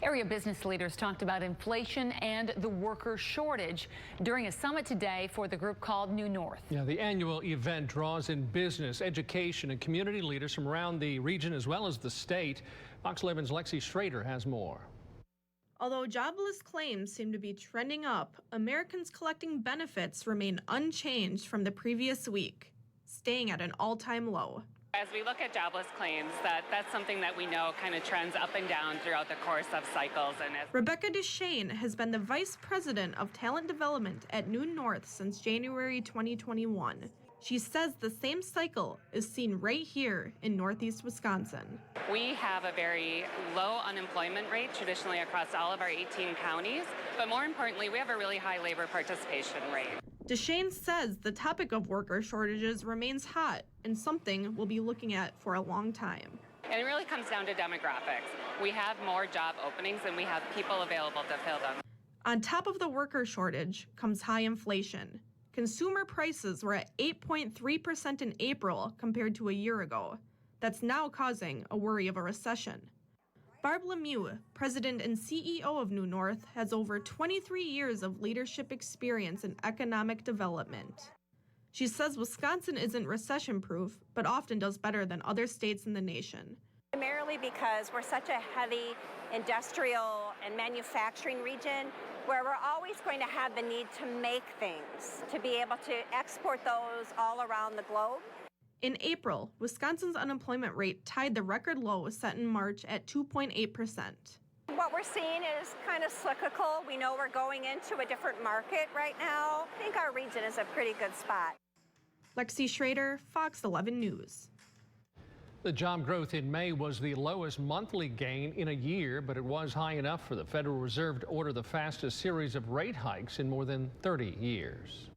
Area business leaders talked about inflation and the worker shortage during a summit today for the group called New North. Yeah, the annual event draws in business, education, and community leaders from around the region as well as the state. Fox 11's Lexi Schrader has more. Although jobless claims seem to be trending up, Americans collecting benefits remain unchanged from the previous week, staying at an all-time low. As we look at jobless claims, that's something that we know kind of trends up and down throughout the course of cycles. Rebecca Deshane has been the Vice President of Talent Development at New North since January 2021. She says the same cycle is seen right here in Northeast Wisconsin. We have a very low unemployment rate traditionally across all of our 18 counties, but more importantly, we have a really high labor participation rate. Deshane says the topic of worker shortages remains hot and something we'll be looking at for a long time. And it really comes down to demographics. We have more job openings than we have people available to fill them. On top of the worker shortage comes high inflation. Consumer prices were at 8.3% in April compared to a year ago. That's now causing a worry of a recession. Barb Lemieux, president and CEO of New North, has over 23 years of leadership experience in economic development. She says Wisconsin isn't recession-proof, but often does better than other states in the nation. Primarily because we're such a heavy industrial and manufacturing region where we're always going to have the need to make things, to be able to export those all around the globe. In April, Wisconsin's unemployment rate tied the record low set in March at 2.8%. What we're seeing is kind of cyclical. We know we're going into a different market right now. I think our region is a pretty good spot. Lexi Schrader, Fox 11 News. The job growth in May was the lowest monthly gain in a year, but it was high enough for the Federal Reserve to order the fastest series of rate hikes in more than 30 years.